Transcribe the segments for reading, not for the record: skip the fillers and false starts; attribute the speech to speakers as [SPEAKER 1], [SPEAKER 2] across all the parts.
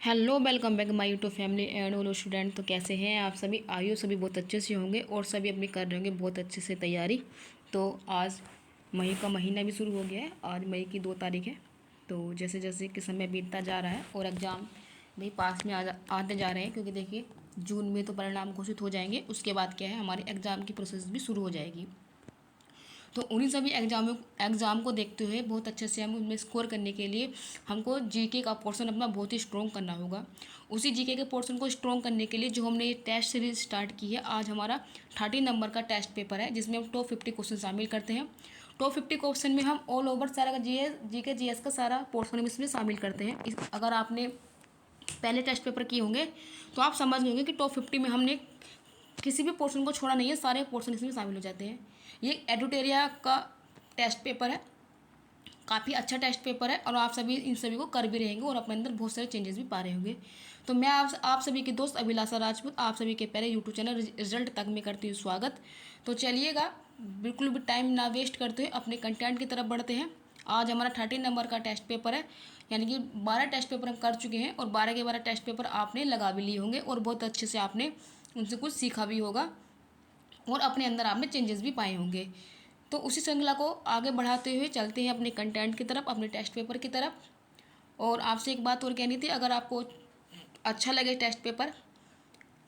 [SPEAKER 1] Hello, welcome back my YouTube family and ओलो student. तो कैसे हैं आप सभी? आयु सभी बहुत अच्छे से होंगे और सभी अपनी कर रहे होंगे बहुत अच्छे से तैयारी। तो आज मई का महीना भी शुरू हो गया है। आज मई की 2 तारीख है। तो जैसे जैसे कि समय बीतता जा रहा है और एग्ज़ाम भी पास में आते जा रहे हैं, क्योंकि देखिए जून में तो परिणाम घोषित हो जाएंगे। उसके बाद क्या है, हमारे एग्ज़ाम की प्रोसेस भी शुरू हो जाएगी। तो उन्हीं सभी एग्ज़ाम को देखते हुए बहुत अच्छे से हम उनमें स्कोर करने के लिए हमको जीके का पोर्शन अपना बहुत ही स्ट्रॉन्ग करना होगा। उसी जीके के पोर्शन को स्ट्रॉन्ग करने के लिए जो हमने ये टेस्ट सीरीज स्टार्ट की है, आज हमारा 30 नंबर का टेस्ट पेपर है, जिसमें हम टॉप 50 क्वेश्चन शामिल करते हैं। टॉप 50 क्वेश्चन में हम ऑल ओवर सारा का जीके जीएस का सारा पोर्शन इसमें शामिल करते हैं। अगर आपने पहले टेस्ट पेपर किए होंगे तो आप समझ गए होंगे कि टॉप 50 में हमने किसी भी पोर्शन को छोड़ा नहीं है, सारे पोर्शन इसमें शामिल हो जाते हैं। ये एडुटेरिया का टेस्ट पेपर है, काफ़ी अच्छा टेस्ट पेपर है और आप सभी इन सभी को कर भी रहेंगे और अपने अंदर बहुत सारे चेंजेस भी पा रहे होंगे। तो मैं आप सभी के दोस्त अभिलाषा राजपूत आप सभी के पहले यूट्यूब चैनल रिजल्ट तक में करती हूँ स्वागत। तो चलिएगा, बिल्कुल भी टाइम ना वेस्ट करते हुए अपने कंटेंट की तरफ बढ़ते हैं। आज हमारा 30 नंबर का टेस्ट पेपर है, यानी कि 12 टेस्ट पेपर हम कर चुके हैं और 12 के 12 टेस्ट पेपर आपने लगा भी लिए होंगे और बहुत अच्छे से आपने उनसे कुछ सीखा भी होगा और अपने अंदर आपने चेंजेस भी पाए होंगे। तो उसी श्रृंखला को आगे बढ़ाते हुए चलते हैं अपने कंटेंट की तरफ, अपने टेस्ट पेपर की तरफ। और आपसे एक बात और कहनी थी, अगर आपको अच्छा लगे टेस्ट पेपर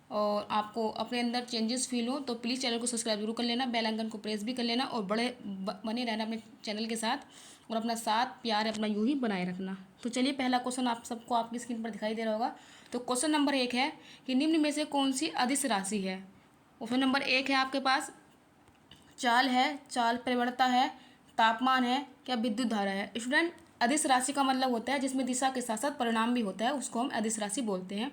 [SPEAKER 1] और आपको अपने अंदर चेंजेस फील हो तो प्लीज़ चैनल को सब्सक्राइब जरूर कर लेना, बेल आइकन को प्रेस भी कर लेना और बने रहना अपने चैनल के साथ और अपना साथ प्यार अपना यूँ ही बनाए रखना। तो चलिए, पहला क्वेश्चन आप सबको आपकी स्क्रीन पर दिखाई दे रहा होगा। तो क्वेश्चन नंबर 1 है कि निम्न में से कौन सी अदिश राशि है। ऑप्शन नंबर 1 है आपके पास चाल है, चाल प्रवणता है, तापमान है, क्या विद्युत धारा है। स्टूडेंट, अदिश राशि का मतलब होता है जिसमें दिशा के साथ साथ परिणाम भी होता है, उसको हम अदिश राशि बोलते हैं।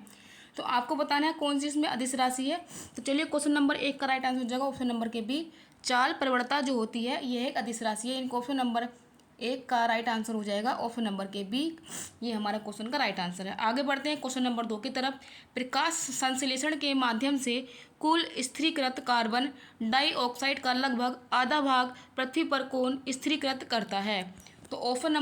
[SPEAKER 1] तो आपको बताना है कौन सी इसमें अदिश राशि है। तो चलिए, क्वेश्चन नंबर 1 का राइट आंसर हो जाएगा ऑप्शन नंबर के बी। चाल प्रवणता जो होती है ये एक अदिश राशि है। इनको ऑप्शन नंबर 1 का राइट आंसर हो जाएगा ऑप्शन नंबर के बी। ये हमारा क्वेश्चन का राइट आंसर है। आगे बढ़ते हैं क्वेश्चन नंबर 2 की तरफ। प्रकाश संश्लेषण के माध्यम से कुल स्थिरीकृत कार्बन डाइऑक्साइड का लगभग आधा भाग पृथ्वी पर कौन स्थिरीकृत करता है। तो क्वेश्चन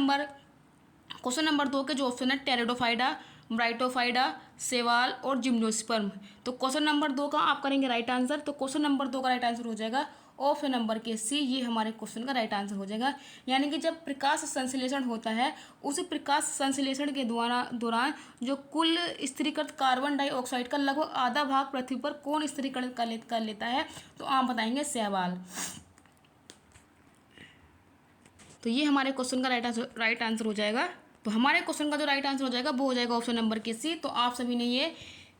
[SPEAKER 1] नंबर 2 के जो ऑप्शन है टेरिडोफाइडा, ब्राइटोफाइडा, सेवाल और जिम्नोस्पर्म। तो क्वेश्चन नंबर 2 का आप करेंगे राइट आंसर। तो क्वेश्चन नंबर 2 का राइट आंसर हो जाएगा ऑप्शन नंबर के सी। ये हमारे क्वेश्चन का राइट आंसर हो जाएगा। यानी कि जब प्रकाश संश्लेषण होता है, उस प्रकाश संश्लेषण के दौरान जो कुल स्थिरीकृत कार्बन डाइऑक्साइड का लगभग आधा भाग पृथ्वी पर कौन स्थिरीकरण कर लेता है, तो आप बताएंगे शैवाल। तो ये हमारे क्वेश्चन का राइट आंसर हो जाएगा। तो हमारे क्वेश्चन का जो राइट आंसर हो जाएगा वो हो जाएगा ऑप्शन नंबर के सी। तो आप सभी ने ये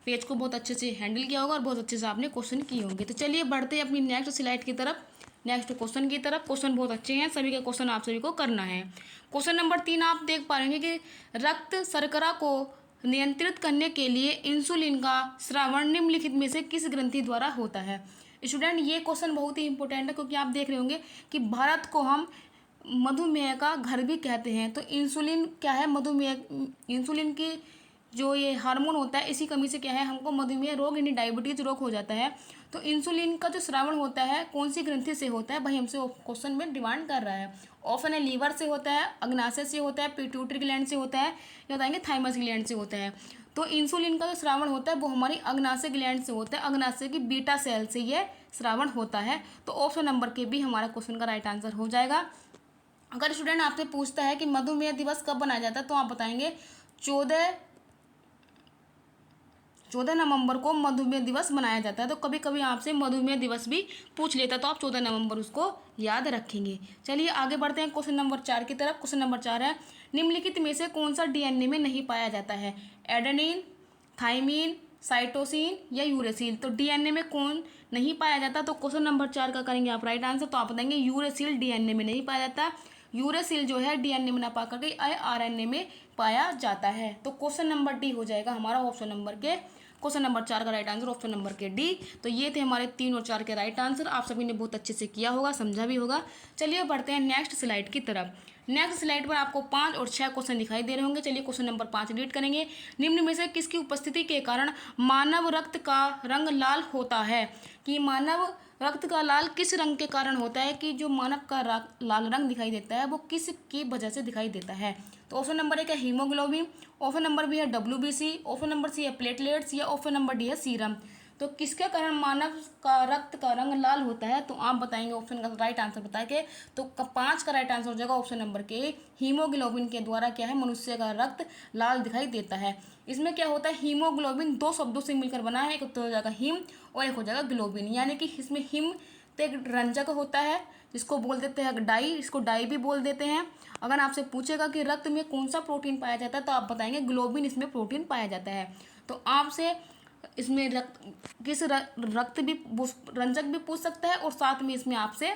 [SPEAKER 1] पेज को बहुत अच्छे से हैंडल किया होगा और बहुत अच्छे से आपने क्वेश्चन किए होंगे। तो चलिए बढ़ते हैं अपनी नेक्स्ट स्लाइड की तरफ, नेक्स्ट क्वेश्चन की तरफ। क्वेश्चन बहुत अच्छे हैं, सभी के क्वेश्चन आप सभी को करना है। क्वेश्चन नंबर 3 आप देख पा रहे हैं कि रक्त शर्करा को नियंत्रित करने के लिए इंसुलिन का स्रावण निम्नलिखित में से किस ग्रंथि द्वारा होता है। स्टूडेंट, ये क्वेश्चन बहुत ही इंपॉर्टेंट है, क्योंकि आप देख रहे होंगे कि भारत को हम मधुमेह का घर भी कहते हैं। तो इंसुलिन क्या है, मधुमेह इंसुलिन की जो ये हार्मोन होता है, इसी कमी से क्या है हमको मधुमेह रोग यानी डायबिटीज रोग हो जाता है। तो इंसुलिन का जो स्रावण होता है कौन सी ग्रंथि से होता है, भाई हमसे क्वेश्चन में डिमांड कर रहा है। ऑप्शन है लीवर से होता है, अग्नाशय से होता है, पिट्यूटरी ग्लैंड से होता है, या बताएंगे थाइमस ग्लैंड से होता है। तो इंसुलिन का जो स्रावण होता है वो हमारी अग्नाशय ग्लैंड से होता है, अग्नाशय की बीटा सेल से ये स्रावण होता है। तो ऑप्शन नंबर के भी हमारा क्वेश्चन का राइट आंसर हो जाएगा। अगर स्टूडेंट आपसे पूछता है कि मधुमेह दिवस कब मनाया जाता है, तो आप बताएंगे 14 नवंबर को मधुमेह दिवस मनाया जाता है। तो कभी कभी आपसे मधुमेह दिवस भी पूछ लेता है, तो आप 14 नवंबर उसको याद रखेंगे। चलिए आगे बढ़ते हैं क्वेश्चन नंबर 4 की तरफ। क्वेश्चन नंबर 4 है निम्नलिखित में से कौन सा डीएनए में नहीं पाया जाता है। एडेनिन, थाइमिन, साइटोसिन या यूरेसिल। तो डीएनए में कौन नहीं पाया जाता, तो क्वेश्चन नंबर 4 का करेंगे आप राइट आंसर। तो आप बताएंगे यूरेसिल डीएनए में नहीं पाया जाता। यूरेसिल जो है डीएनए में ना पा करके आरएनए में पाया जाता है। तो क्वेश्चन नंबर डी हो जाएगा हमारा ऑप्शन नंबर के क्वेश्चन नंबर 4 का राइट आंसर ऑप्शन नंबर के डी। तो ये थे हमारे 3 और 4 के राइट आंसर। आप सभी ने बहुत अच्छे से किया होगा, समझा भी होगा। चलिए बढ़ते हैं नेक्स्ट स्लाइड की तरफ। नेक्स्ट स्लाइड पर आपको 5 और 6 क्वेश्चन दिखाई दे रहे होंगे। चलिए क्वेश्चन नंबर 5 रीड करेंगे। निम्न में से किसकी उपस्थिति के कारण मानव रक्त का रंग लाल होता है? कि मानव रक्त का लाल किस रंग के कारण होता है, कि जो मानव का लाल रंग दिखाई देता है वो किस की वजह से दिखाई देता है? तो ऑप्शन नंबर 1 है हीमोग्लोबिन, ऑप्शन नंबर बी है WBC, ऑप्शन नंबर सी है प्लेटलेट्स, या ऑप्शन नंबर डी है सीरम। तो किसके कारण मानव का रक्त का रंग लाल होता है? तो आप बताएंगे ऑप्शन का राइट आंसर बताएंगे। तो 5 का राइट आंसर हो जाएगा ऑप्शन नंबर के, हीमोग्लोबिन के द्वारा क्या है मनुष्य का रक्त लाल दिखाई देता है। इसमें क्या होता है, हीमोग्लोबिन 2 शब्दों से मिलकर बना है, एक तो हो जाएगा हीम और एक हो जाएगा ग्लोबिन, यानी कि इसमें हीम तो एक रंजक होता है जिसको बोल देते हैं डाई, इसको डाई भी बोल देते हैं। अगर आपसे पूछेगा कि रक्त में कौन सा प्रोटीन पाया जाता है तो आप बताएंगे ग्लोबिन इसमें प्रोटीन पाया जाता है। तो आपसे इसमें रक्त भी रंजक भी पूछ सकता है और साथ में इसमें आपसे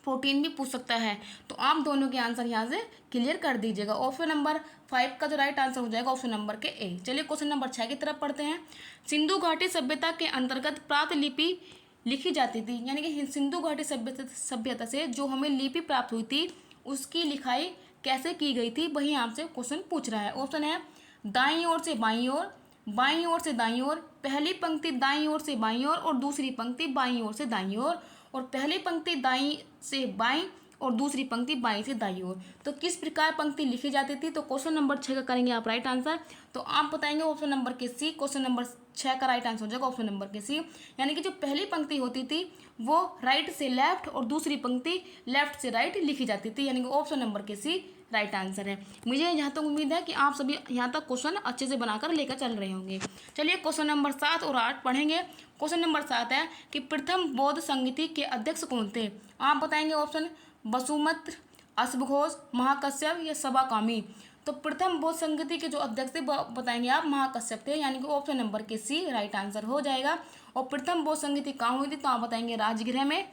[SPEAKER 1] प्रोटीन भी पूछ सकता है। तो आप दोनों के आंसर यहाँ से क्लियर कर दीजिएगा। ऑप्शन नंबर 5 का जो राइट आंसर हो जाएगा ऑप्शन नंबर के ए। चलिए क्वेश्चन नंबर 6 की तरफ पढ़ते हैं। सिंधु घाटी सभ्यता के अंतर्गत प्रातलिपि लिखी जाती थी, यानी कि सिंधु घाटी सभ्यता से जो हमें लिपि प्राप्त हुई थी उसकी लिखाई कैसे की गई थी, वही आपसे क्वेश्चन पूछ रहा है। ऑप्शन है दाईं ओर से बाईं ओर, बाईं ओर से दाईं ओर, पहली पंक्ति दाईं ओर से बाईं ओर और दूसरी पंक्ति बाईं ओर से दाईं ओर, और पहली पंक्ति दाईं से बाईं और दूसरी पंक्ति बाईं से दाईं ओर। तो किस प्रकार पंक्ति लिखी जाती थी? तो क्वेश्चन नंबर 6 का करेंगे आप राइट आंसर। तो आप बताएंगे ऑप्शन नंबर के सी। क्वेश्चन नंबर 6 का राइट आंसर हो जाएगा ऑप्शन नंबर के सी, यानी कि जो पहली पंक्ति होती थी वो राइट से लेफ्ट और दूसरी पंक्ति लेफ्ट से राइट लिखी जाती थी, यानी कि ऑप्शन नंबर के सी राइट आंसर है। मुझे यहाँ तक उम्मीद है कि आप सभी यहाँ तक क्वेश्चन अच्छे से बनाकर लेकर चल रहे होंगे। चलिए क्वेश्चन नंबर 7 और 8 पढ़ेंगे। क्वेश्चन नंबर 7 है कि प्रथम बौद्ध संगीति के अध्यक्ष कौन थे? आप बताएंगे ऑप्शन वसुमित्र, अश्वघोष, महाकश्यप या सभाकामी। तो प्रथम बौद्ध संगीति के जो अध्यक्ष थे बताएंगे आप महाकश्यप थे, यानी कि ऑप्शन नंबर के सी राइट आंसर हो जाएगा। और प्रथम बौद्ध संगीति कहाँ हुई थी? तो आप बताएंगे राजगृह में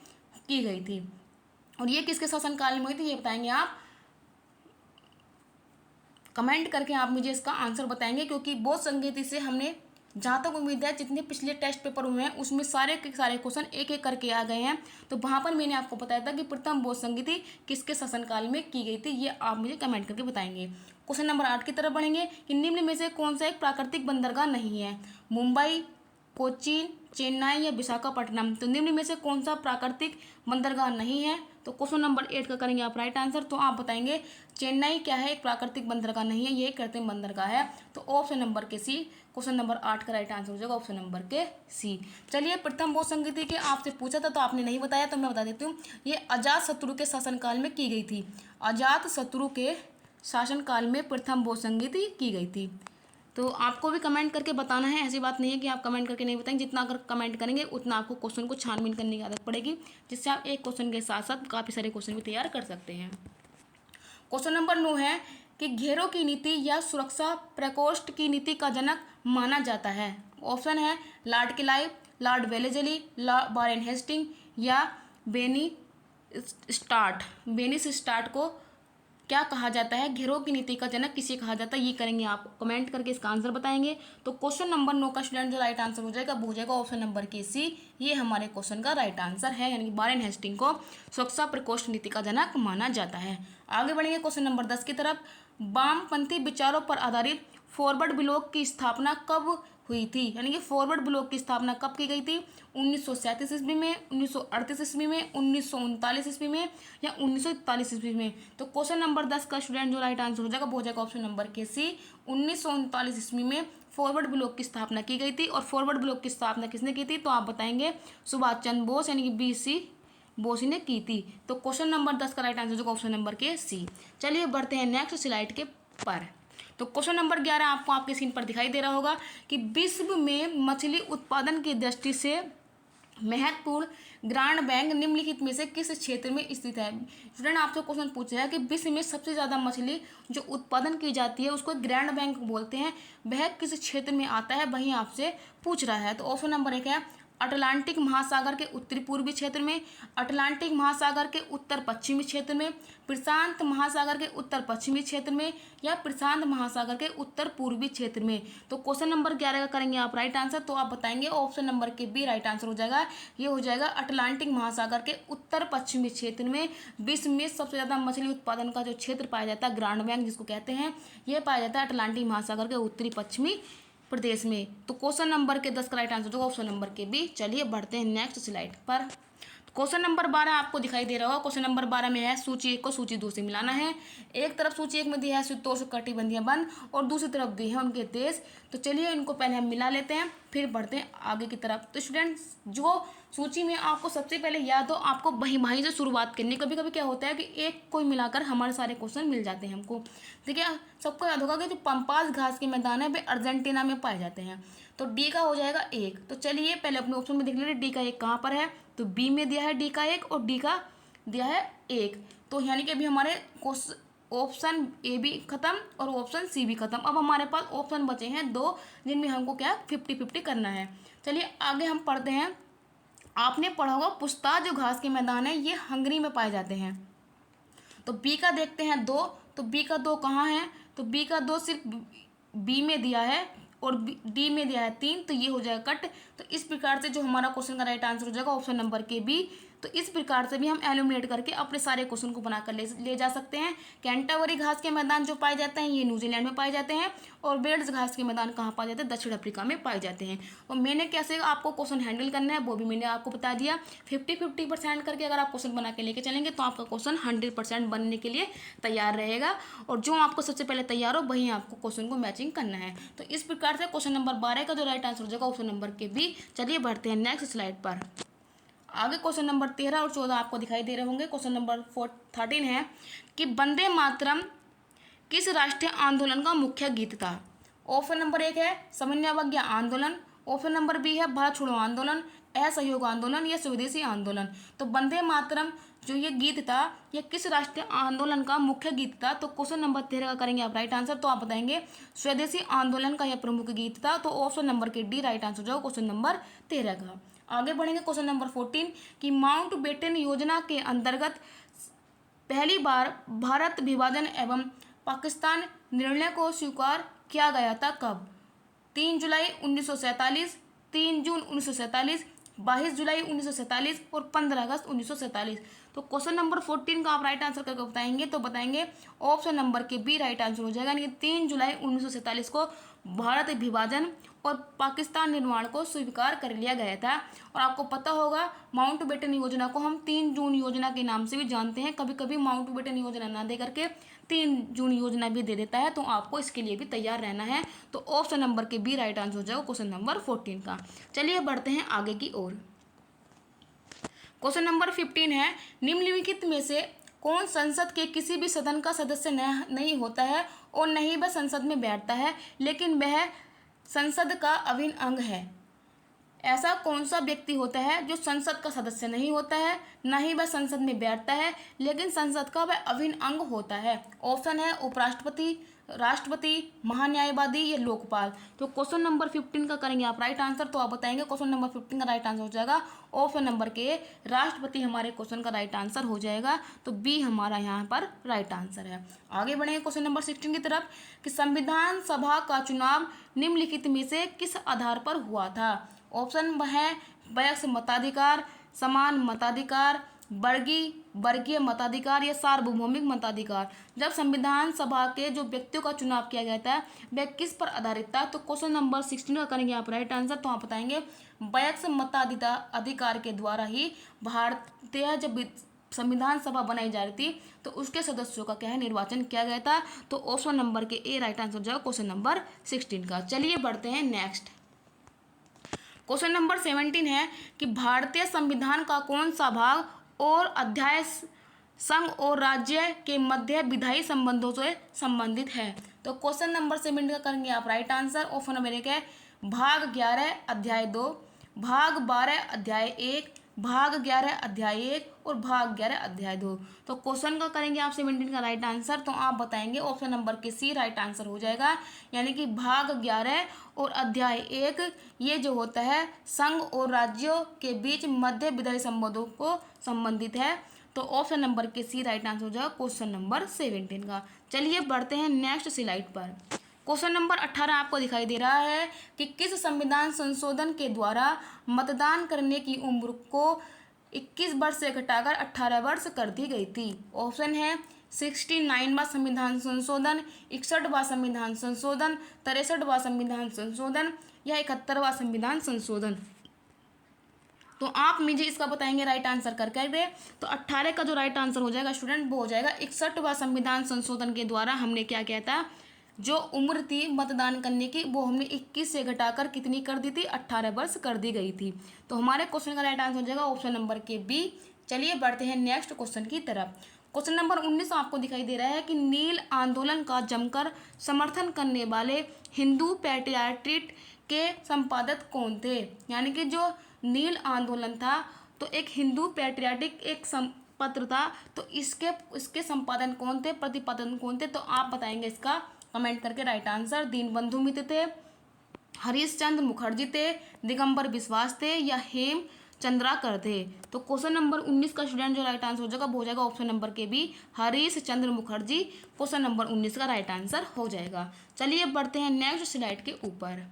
[SPEAKER 1] की गई थी। और ये किसके शासनकाल में हुई थी ये बताएंगे आप कमेंट करके, आप मुझे इसका आंसर बताएंगे, क्योंकि बौद्ध संगीति से हमने जहाँ तक उम्मीद है जितने पिछले टेस्ट पेपर हुए हैं उसमें सारे के सारे क्वेश्चन एक एक करके आ गए हैं। तो वहाँ पर मैंने आपको बताया था कि प्रथम बौद्ध संगीति किसके शासनकाल में की गई थी, ये आप मुझे कमेंट करके बताएंगे। क्वेश्चन नंबर 8 की तरफ बढ़ेंगे कि निम्न में से कौन सा एक प्राकृतिक बंदरगाह नहीं है? मुंबई, कोचीन, चेन्नई या विशाखापट्टनम। तो निम्न में से कौन सा प्राकृतिक बंदरगाह नहीं है? तो क्वेश्चन नंबर 8 का करेंगे आप राइट आंसर। तो आप बताएंगे चेन्नई क्या है, एक प्राकृतिक बंदरगाह नहीं है, ये एक कृत्रिम बंदरगाह है। तो ऑप्शन नंबर के सी, क्वेश्चन नंबर 8 का राइट आंसर हो जाएगा ऑप्शन नंबर के सी। चलिए प्रथम बौद्ध संगीति के आपसे पूछा था तो आपने नहीं बताया, तो मैं बता देती हूँ। ये अजातशत्रु के शासनकाल में की गई थी। अजातशत्रु के शासनकाल में प्रथम बौद्ध संगीति की गई थी। तो आपको भी कमेंट करके बताना है, ऐसी बात नहीं है कि आप कमेंट करके नहीं बताएंगे। जितना अगर कमेंट करेंगे उतना आपको क्वेश्चन को छानबीन करने की आदत पड़ेगी, जिससे आप एक क्वेश्चन के साथ साथ काफ़ी सारे क्वेश्चन भी तैयार कर सकते हैं। क्वेश्चन नंबर 9 है कि घेरों की नीति या सुरक्षा प्रकोष्ठ की नीति का जनक माना जाता है। ऑप्शन है lord Clive, lord Wellesley, lord Warren Hastings या बेनिस स्टार्ट को क्या कहा जाता है? घेरों की नीति का जनक किसे कहा जाता है? ये करेंगे आप कमेंट करके इसका आंसर बताएंगे। तो क्वेश्चन नंबर 9 का स्टूडेंट जो राइट आंसर हो जाएगा वो हो जाएगा ऑप्शन नंबर के सी। ये हमारे क्वेश्चन का राइट आंसर है, यानी कि वारेन हेस्टिंग को सुरक्षा प्रकोष्ठ नीति का जनक माना जाता है। आगे बढ़ेंगे क्वेश्चन नंबर 10 की तरफ। वामपंथी विचारों पर आधारित फॉरवर्ड ब्लॉक की स्थापना कब हुई थी? यानी कि फॉरवर्ड ब्लॉक की स्थापना कब की गई थी? 1937 ईस्वी में, 1938 ईस्वी में, 1939 ईस्वी में या 1941 ईस्वी में। तो क्वेश्चन नंबर 10 का स्टूडेंट जो राइट आंसर हो जाएगा वो हो जाएगा ऑप्शन नंबर के सी। 1939 ईस्वी में फॉरवर्ड ब्लॉक की स्थापना की गई थी। और फॉरवर्ड ब्लॉक की स्थापना किसने की थी? तो आप बताएंगे सुभाष चंद्र बोस, यानी कि BC बोस ने की थी। तो क्वेश्चन नंबर 10 का राइट आंसर हो जाएगा ऑप्शन नंबर के सी। चलिए बढ़ते हैं नेक्स्ट स्लाइड के पर। तो क्वेश्चन नंबर 11 आपको आपके स्क्रीन पर दिखाई दे रहा होगा कि विश्व में मछली उत्पादन की दृष्टि से महत्वपूर्ण ग्रांड बैंक निम्नलिखित में से किस क्षेत्र में स्थित है? स्टूडेंट आपसे क्वेश्चन पूछा है कि विश्व में सबसे ज़्यादा मछली जो उत्पादन की जाती है उसको ग्रैंड बैंक बोलते हैं, वह किस क्षेत्र में आता है, वही आपसे पूछ रहा है। तो ऑप्शन नंबर 1 है अटलांटिक महासागर के उत्तरी पूर्वी क्षेत्र में, अटलांटिक महासागर के उत्तर पश्चिमी क्षेत्र में, प्रशांत महासागर के उत्तर पश्चिमी क्षेत्र में, या प्रशांत महासागर के उत्तर पूर्वी क्षेत्र में। तो क्वेश्चन नंबर 11 का करेंगे आप राइट आंसर, तो आप बताएंगे ऑप्शन नंबर के बी राइट आंसर हो जाएगा। ये हो जाएगा अटलांटिक महासागर के उत्तर पश्चिमी क्षेत्र में। विश्व में सबसे ज़्यादा मछली उत्पादन का जो क्षेत्र पाया जाता है, ग्रांड बैंक जिसको कहते हैं, ये पाया जाता है अटलांटिक महासागर के उत्तरी पश्चिमी प्रदेश में। तो क्वेश्चन नंबर के 10 का राइट आंसर होगा ऑप्शन नंबर के बी। चलिए बढ़ते हैं नेक्स्ट स्लाइड पर। क्वेश्चन नंबर 12 आपको दिखाई दे रहा होगा। क्वेश्चन नंबर 12 में है सूची 1 को सूची 2 से मिलाना है। एक तरफ सूची 1 में दिया है शीतोष्ण बंद और दूसरी तरफ दिए हैं उनके देश। तो चलिए इनको पहले हम मिला लेते हैं, फिर बढ़ते हैं आगे की तरफ। तो स्टूडेंट्स, जो सूची में आपको सबसे पहले याद हो, आपको वहीं से शुरुआत करनी। कभी कभी क्या होता है कि एक को मिलाकर हमारे सारे क्वेश्चन मिल जाते हैं हमको। ठीक है, सबको याद होगा कि जो पंपास घास के मैदान है वे अर्जेंटीना में पाए जाते हैं। तो डी का हो जाएगा 1। तो चलिए पहले अपने ऑप्शन में देख लीजिए डी का 1 कहाँ पर है। तो बी में दिया है डी का 1 और डी का दिया है 1। तो यानी कि अभी हमारे ऑप्शन ए भी खत्म और ऑप्शन सी भी खत्म। अब हमारे पास ऑप्शन बचे हैं 2, जिनमें हमको क्या 50-50 करना है। चलिए आगे हम पढ़ते हैं। आपने पढ़ा होगा पुस्ता जो घास के मैदान है ये हंगरी में पाए जाते हैं। तो बी का देखते हैं 2। तो बी का 2 कहाँ है। तो बी का 2 सिर्फ बी में दिया है और डी में दिया है 3। तो ये हो जाएगा कट। तो इस प्रकार से जो हमारा क्वेश्चन का राइट आंसर हो जाएगा ऑप्शन नंबर के बी। तो इस प्रकार से भी हम एलिमिनेट करके अपने सारे क्वेश्चन को बनाकर ले जा सकते हैं। कैंटरबरी घास के मैदान जो पाए जाते हैं ये न्यूजीलैंड में पाए जाते हैं और वेल्स घास के मैदान कहाँ पाए जाते हैं, दक्षिण अफ्रीका में पाए जाते हैं। और मैंने कैसे आपको क्वेश्चन हैंडल करना है वो भी मैंने आपको बता दिया। 50-50% करके अगर आप क्वेश्चन बना के लेके चलेंगे तो आपका क्वेश्चन 100% बनने के लिए तैयार रहेगा। और जो आपको सबसे पहले तैयार हो वहीं आपको क्वेश्चन को मैचिंग करना है। तो इस प्रकार से क्वेश्चन नंबर 12 का जो राइट आंसर हो जाएगा ऑप्शन नंबर के बी। चलिए बढ़ते हैं नेक्स्ट स्लाइड पर। आगे क्वेश्चन नंबर 13 और 14 आपको दिखाई दे रहे होंगे। क्वेश्चन नंबर 13 है कि वंदे मातरम किस राष्ट्रीय आंदोलन का मुख्य गीत था। ऑप्शन नंबर 1 है समन्वय आंदोलन, ऑप्शन नंबर बी है भारत छोड़ो आंदोलन, असहयोग आंदोलन या स्वदेशी आंदोलन। तो वंदे मातरम जो ये गीत था ये किस राष्ट्रीय आंदोलन का मुख्य गीत था। तो क्वेश्चन नंबर 13 का करेंगे आप राइट आंसर, तो आप बताएंगे स्वदेशी आंदोलन का यह प्रमुख गीत था। तो ऑप्शन नंबर के डी राइट आंसर जाओ क्वेश्चन नंबर 13 का। आगे बढ़ेंगे क्वेश्चन नंबर 14 कि माउंटबेटन योजना के अंतर्गत पहली बार भारत विभाजन एवं पाकिस्तान निर्णय को स्वीकार किया गया था कब। 3 जुलाई 1947, 3 जून 1947, 22 जुलाई 1947 और 15 अगस्त 1947। तो क्वेश्चन नंबर 14 का आप राइट आंसर करके बताएंगे तो बताएंगे ऑप्शन नंबर के बी राइट आंसर हो जाएगा। यानी 3 जुलाई 1947 को भारत विभाजन और पाकिस्तान निर्माण को स्वीकार कर लिया गया था। और आपको पता होगा माउंटबेटन योजना को हम 3 जून योजना के नाम से भी जानते हैं। कभी कभी माउंटबेटन योजना ना दे करके 3 जून योजना भी दे देता है, तो आपको इसके लिए भी तैयार रहना है। तो ऑप्शन नंबर के बी राइट आंसर हो जाएगा क्वेश्चन नंबर 14 का। चलिए बढ़ते हैं आगे की ओर। क्वेश्चन नंबर 15 है निम्नलिखित में से कौन संसद के किसी भी सदन का सदस्य नहीं होता है और नहीं वह संसद में बैठता है लेकिन वह संसद का अभिन्न अंग है। ऐसा कौन सा व्यक्ति होता है जो संसद का सदस्य नहीं होता है, ना ही वह संसद में बैठता है लेकिन संसद का वह अभिन्न अंग होता है। ऑप्शन है उपराष्ट्रपति, राष्ट्रपति, महान्यायवादी या लोकपाल। तो क्वेश्चन नंबर 15 का करेंगे आप राइट आंसर, तो आप बताएंगे क्वेश्चन नंबर 15 का राइट आंसर हो जाएगा ऑप्शन नंबर के राष्ट्रपति हमारे क्वेश्चन का राइट आंसर हो जाएगा। तो बी हमारा यहाँ पर राइट आंसर है। आगे बढ़ेंगे क्वेश्चन नंबर 16 की तरफ कि संविधान सभा का चुनाव निम्नलिखित में से किस आधार पर हुआ था। ऑप्शन है वयस्क मताधिकार, समान मताधिकार, वर्गीय मताधिकार या सार्वभौमिक मताधिकार। जब संविधान सभा के जो व्यक्तियों का चुनाव किया गया था वह किस पर आधारित था। तो क्वेश्चन नंबर 16 का करेंगे आप राइट आंसर, तो आप बताएंगे वयस्क मताधिकार के द्वारा ही भारतीय जब संविधान सभा बनाई जा रही थी तो उसके सदस्यों का क्या है निर्वाचन किया गया था। तो ऑप्शन नंबर के ए राइट आंसर जाएगा क्वेश्चन नंबर 16 का। चलिए बढ़ते हैं नेक्स्ट। क्वेश्चन नंबर 17 है कि भारतीय संविधान का कौन सा भाग और अध्याय संघ और राज्य के मध्य विधायी संबंधों से संबंधित है। तो क्वेश्चन नंबर 17 का करेंगे आप राइट आंसर। ऑप्शन नंबर 1 है भाग 11 अध्याय 2, भाग 12 अध्याय 1, भाग 11 अध्याय 1 और भाग 11 अध्याय 2। तो क्वेश्चन का करेंगे आप 17 का राइट आंसर, तो आप बताएंगे ऑप्शन नंबर के सी राइट आंसर हो जाएगा। यानी कि भाग 11 और अध्याय 1 ये जो होता है संघ और राज्यों के बीच मध्य विधायी संबंधों को संबंधित है। तो ऑप्शन नंबर के सी राइट आंसर हो जाएगा क्वेश्चन नंबर 17 का। चलिए बढ़ते हैं नेक्स्ट स्लाइड पर। क्वेश्चन नंबर 18 आपको दिखाई दे रहा है कि किस संविधान संशोधन के द्वारा मतदान करने की उम्र को 21 वर्ष से घटाकर 18 वर्ष कर दी गई थी। ऑप्शन है 69वां संविधान संशोधन, 61वां संविधान संशोधन, 63वां संविधान संशोधन या 71वां संविधान संशोधन। तो आप मुझे इसका बताएंगे राइट आंसर करके। तो 18 का जो राइट आंसर हो जाएगा स्टूडेंट वो हो जाएगा 61वां संविधान संशोधन के द्वारा हमने क्या किया था, जो उम्र थी मतदान करने की वो हमने 21 से घटाकर कितनी कर दी थी, 18 वर्ष कर दी गई थी। तो हमारे क्वेश्चन का राइट आंसर हो जाएगा ऑप्शन नंबर के बी। चलिए बढ़ते हैं नेक्स्ट क्वेश्चन की तरफ। क्वेश्चन नंबर 19 आपको दिखाई दे रहा है कि नील आंदोलन का जमकर समर्थन करने वाले हिंदू पैट्रियट के संपादक कौन थे। यानी कि जो नील आंदोलन था तो एक हिंदू पैट्रियाटिक एक पत्र था, तो इसके संपादन कौन थे, प्रतिपादन कौन थे। तो आप बताएंगे इसका कमेंट करके राइट आंसर। दीनबंधु मित्र थे, हरीश चंद्र मुखर्जी थे, दिगंबर बिश्वास थे या हेम चंद्राकर थे। तो क्वेश्चन नंबर 19 का स्टूडेंट जो राइट आंसर हो जाएगा वो हो जाएगा ऑप्शन नंबर के B, Harish Chandra Mukherjee question number 19 का राइट आंसर हो जाएगा। चलिए बढ़ते हैं नेक्स्ट स्लाइड के ऊपर।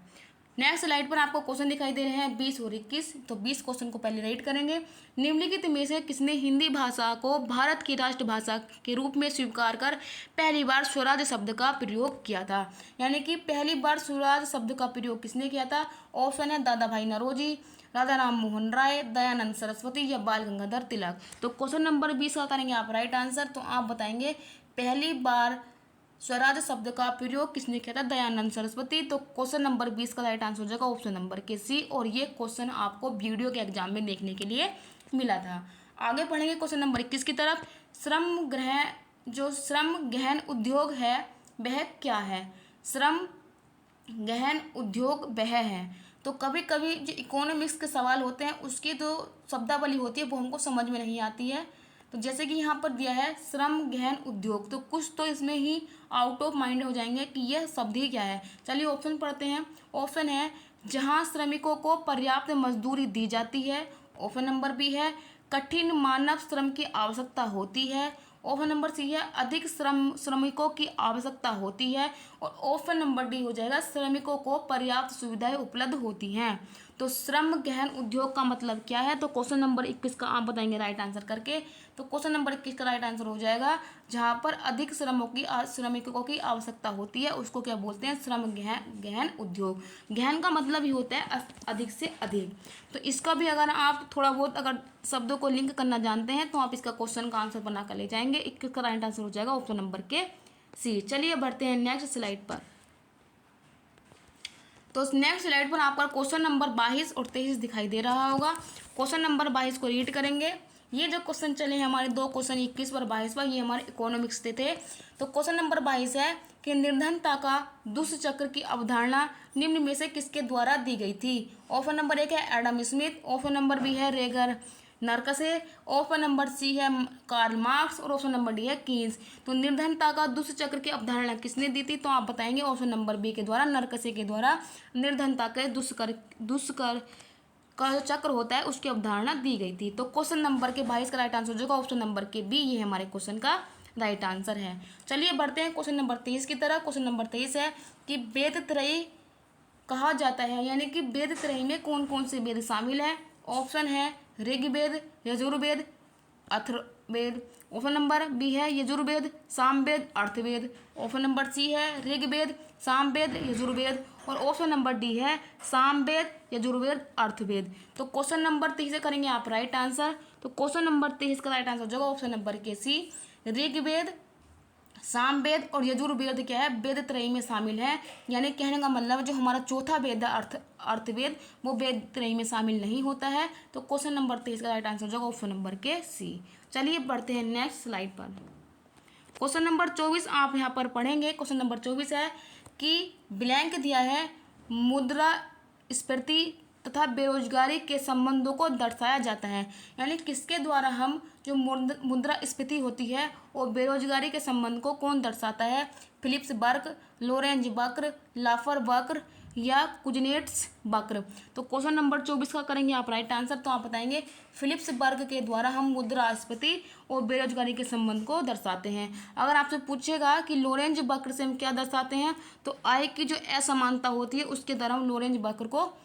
[SPEAKER 1] नेक्स्ट स्लाइड पर आपको क्वेश्चन दिखाई दे रहे हैं 20 और 21। तो 20 क्वेश्चन को पहले राइट करेंगे। निम्नलिखित में से किसने हिंदी भाषा को भारत की राष्ट्रभाषा के रूप में स्वीकार कर पहली बार स्वराज शब्द का प्रयोग किया था। यानी कि पहली बार स्वराज शब्द का प्रयोग किसने किया था। ऑप्शन है दादा भाई नौरोजी, राधा राम मोहन राय, दयानंद सरस्वती या बाल गंगाधर तिलक। तो क्वेश्चन नंबर 20 का करेंगे आप राइट आंसर। तो आप बताएंगे पहली बार स्वराज शब्द का प्रयोग किसने किया था, दयानंद सरस्वती। तो क्वेश्चन नंबर 20 का राइट आंसर हो जाएगा ऑप्शन नंबर के सी। और ये क्वेश्चन आपको वीडियो के एग्जाम में देखने के लिए मिला था। आगे पढ़ेंगे क्वेश्चन नंबर 21 की तरफ। श्रम गहन उद्योग है वह क्या है। श्रम गहन उद्योग वह है। तो कभी कभी जो इकोनॉमिक्स के सवाल होते हैं उसकी जो शब्दावली होती है वो हमको समझ में नहीं आती है। तो जैसे कि यहाँ पर दिया है श्रम गहन उद्योग, तो कुछ तो इसमें ही आउट ऑफ माइंड हो जाएंगे कि यह शब्द ही क्या है। चलिए ऑप्शन पढ़ते हैं। ऑप्शन है जहाँ श्रमिकों को पर्याप्त मजदूरी दी जाती है। ऑप्शन नंबर बी है कठिन मानव श्रम की आवश्यकता होती है। ऑप्शन नंबर सी है अधिक श्रमिकों की आवश्यकता होती है। और ऑप्शन नंबर डी हो जाएगा श्रमिकों को पर्याप्त सुविधाएं उपलब्ध होती हैं। तो श्रम गहन उद्योग का मतलब क्या है। तो क्वेश्चन नंबर 21 का आप बताएंगे राइट आंसर करके। तो क्वेश्चन नंबर 21 का राइट आंसर हो जाएगा जहाँ पर अधिक श्रमिकों की आवश्यकता होती है उसको क्या बोलते हैं, श्रम गहन उद्योग। गहन का मतलब ही होता है अधिक से अधिक। तो इसका भी अगर आप थोड़ा बहुत अगर शब्दों को लिंक करना जानते हैं तो आप इसका क्वेश्चन का आंसर बना कर ले जाएंगे। 21 का राइट आंसर हो जाएगा ऑप्शन नंबर के सी। चलिए बढ़ते हैं नेक्स्ट स्लाइड पर। तो नेक्स्ट स्लाइड पर आपका क्वेश्चन नंबर 22 और 23 दिखाई दे रहा होगा। क्वेश्चन नंबर 22 को रीड करेंगे। ये जो क्वेश्चन चले हैं हमारे दो क्वेश्चन 21 पर 22 पर, ये हमारे इकोनॉमिक्स के थे। तो क्वेश्चन नंबर 22 है कि निर्धनता का दुष्चक्र की अवधारणा निम्न में से किसके द्वारा दी गई थी। ऑप्शन नंबर 1 है Adam Smith, option number B है Ragnar Nurkse, option number C है कार्ल मार्क्स और ऑप्शन नंबर डी है कीन्स। तो निर्धनता का दुष्चक्र की अवधारणा किसने दी थी। तो आप बताएंगे ऑप्शन नंबर बी के द्वारा, नरकसे के द्वारा निर्धनता के दुष्कर का जो चक्र होता है उसकी अवधारणा दी गई थी। तो क्वेश्चन नंबर के 22 का राइट आंसर हो जाएगा ऑप्शन नंबर के बी। ये हमारे क्वेश्चन का राइट आंसर है। चलिए बढ़ते हैं क्वेश्चन नंबर 23 की तरफ। क्वेश्चन नंबर 23 है कि वेद त्रयी कहा जाता है, यानी कि वेद त्रयी में कौन कौन से वेद शामिल है। ऑप्शन है Rigveda, Yajurveda, Atharvaveda. Option number B है Yajurveda, Samaveda, Atharvaveda. Option number C है ऋग्वेद, सामवेद, यजुर्वेद और ऑप्शन नंबर डी है सामवेद, यजुर्वेद, अर्थवेद। तो क्वेश्चन नंबर 23 से करेंगे आप राइट आंसर। तो क्वेश्चन नंबर 23 का राइट आंसर हो जाएगा ऑप्शन नंबर के सी। ऋग्वेद, सामवेद और यजुर्वेद क्या है, वेद त्रयी में शामिल है। यानी कहने का मतलब जो हमारा चौथा वेद है अर्थवेद वो वेद त्रयी में शामिल नहीं होता है। तो क्वेश्चन नंबर 23 का राइट आंसर हो जाएगा ऑप्शन नंबर के सी। चलिए बढ़ते हैं नेक्स्ट स्लाइड पर। क्वेश्चन नंबर 24 आप यहाँ पर पढ़ेंगे। क्वेश्चन नंबर 24 है कि ब्लैंक दिया है मुद्रा स्फीति तथा बेरोजगारी के संबंधों को दर्शाया जाता है। यानी किसके द्वारा हम जो मुद्रास्फीति होती है और बेरोजगारी के संबंध को कौन दर्शाता है? फिलिप्स वर्ग, लोरेंज वक्र, लाफर वक्र या कुजनेट्स वक्र। तो क्वेश्चन नंबर 24 का करेंगे आप राइट आंसर। तो आप बताएंगे फिलिप्स वर्ग के द्वारा हम मुद्रास्फीति और बेरोजगारी के संबंध को दर्शाते हैं। अगर आपसे पूछेगा कि लोरेंज वक्र से हम क्या दर्शाते हैं, तो आय की जो असमानता होती है उसके द्वारा हम लोरेंज वक्र को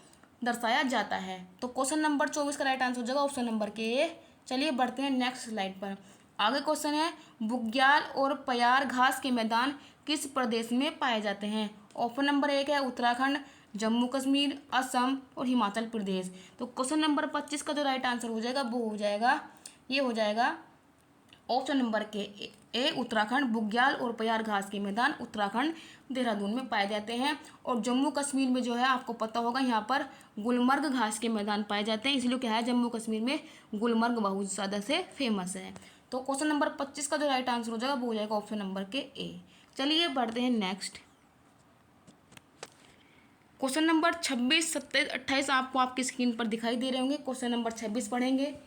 [SPEAKER 1] दर्शाया जाता है। तो क्वेश्चन नंबर 24 का राइट आंसर हो जाएगा ऑप्शन नंबर के ए। चलिए बढ़ते हैं नेक्स्ट स्लाइड पर। आगे क्वेश्चन है, बुग्याल और प्यार घास के मैदान किस प्रदेश में पाए जाते हैं? ऑप्शन नंबर 1 है उत्तराखंड, जम्मू कश्मीर, असम और हिमाचल प्रदेश। तो क्वेश्चन नंबर 25 का जो राइट आंसर हो जाएगा वो हो जाएगा, ये हो जाएगा ऑप्शन नंबर के ए उत्तराखंड। बुग्याल और प्यार घास के मैदान उत्तराखंड देहरादून में पाए जाते हैं। और जम्मू कश्मीर में जो है आपको पता होगा यहाँ पर गुलमर्ग घास के मैदान पाए जाते हैं, इसलिए क्या है जम्मू कश्मीर में गुलमर्ग बहुत ज़्यादा से फेमस है। तो क्वेश्चन नंबर 25 का जो राइट आंसर हो जाएगा वो हो जाएगा ऑप्शन नंबर के ए। चलिए बढ़ते हैं नेक्स्ट। क्वेश्चन नंबर 26, 27, 28 आपको आपकी स्क्रीन पर दिखाई दे रहे होंगे। क्वेश्चन नंबर 26 पढ़ेंगे,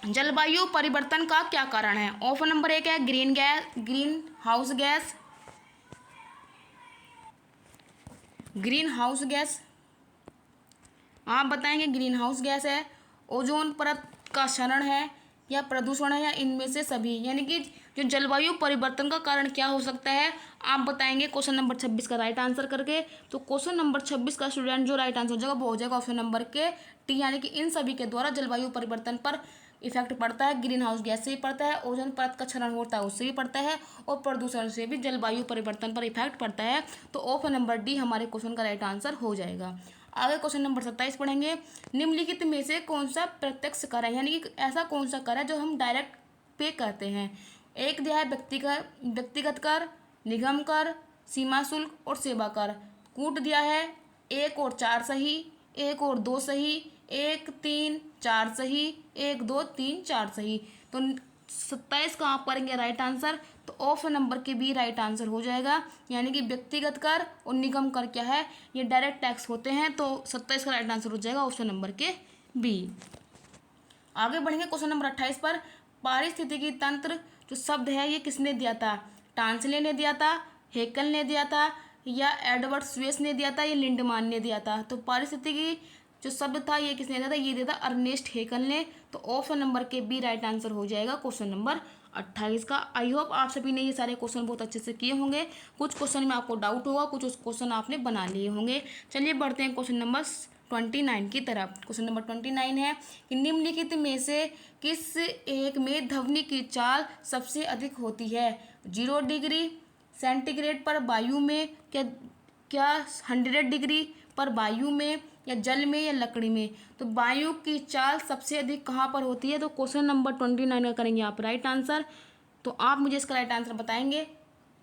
[SPEAKER 1] जलवायु परिवर्तन का क्या कारण है? ऑप्शन नंबर 1 है ग्रीन हाउस गैस। आप बताएंगे ग्रीन हाउस गैस है, ओजोन परत का क्षरण है या प्रदूषण है या इनमें से सभी। यानी कि जो जलवायु परिवर्तन का कारण क्या हो सकता है, आप बताएंगे क्वेश्चन नंबर 26 का राइट आंसर करके। तो क्वेश्चन नंबर 26 का स्टूडेंट जो राइट आंसर हो जाएगा वो हो जाएगा ऑप्शन नंबर के टी। यानी कि इन सभी के द्वारा जलवायु परिवर्तन पर इफेक्ट पड़ता है। ग्रीन हाउस गैस से भी पड़ता है, ओजोन परत का क्षरण होता है उससे भी पड़ता है, और प्रदूषण से भी जलवायु परिवर्तन पर इफेक्ट पड़ता है। तो ऑप्शन नंबर डी हमारे क्वेश्चन का राइट आंसर हो जाएगा। आगे क्वेश्चन नंबर 27 पढ़ेंगे, निम्नलिखित में से कौन सा प्रत्यक्ष कर है? यानी कि ऐसा कौन सा कर है जो हम डायरेक्ट पे करते हैं? एक दिया है व्यक्तिगत कर, निगम कर, सीमा शुल्क और सेवा कर। कूट दिया है 1 और 4 सही, 1 और 2 सही, 1, 3, 4 सही, 1, 2, 3, 4 सही। तो 27 का आप करेंगे राइट आंसर। तो ऑप्शन नंबर के बी राइट आंसर हो जाएगा। यानी कि व्यक्तिगत कर और निगम कर क्या है, ये डायरेक्ट टैक्स होते हैं। तो 27 का राइट आंसर हो जाएगा ऑप्शन नंबर के बी। आगे बढ़ेंगे क्वेश्चन नंबर 28 पर। पारिस्थितिकी तंत्र जो शब्द है ये किसने दिया था? टांसले ने दिया था, हेकल ने दिया था या एडवर्ड स्वेस ने दिया था या लिंडमान ने दिया था? तो पारिस्थितिकी जो शब्द था ये किसने दिया था? ये दिया था अर्नेस्ट हेकल ने। तो ऑप्शन नंबर के बी राइट आंसर हो जाएगा क्वेश्चन नंबर 28 का। आई होप आप सभी ने ये सारे क्वेश्चन बहुत अच्छे से किए होंगे। कुछ क्वेश्चन में आपको डाउट होगा, कुछ उस क्वेश्चन आपने बना लिए होंगे। चलिए बढ़ते हैं क्वेश्चन नंबर 29 की तरफ। क्वेश्चन नंबर 29 है कि निम्नलिखित में से किस एक में ध्वनि की चाल सबसे अधिक होती है? 0 डिग्री सेंटीग्रेड पर वायु में, क्या 100 डिग्री पर वायु में, या जल में, या लकड़ी में? तो वायु की चाल सबसे अधिक कहाँ पर होती है? तो क्वेश्चन नंबर 29 का करेंगे आप राइट आंसर। तो आप मुझे इसका राइट आंसर बताएंगे।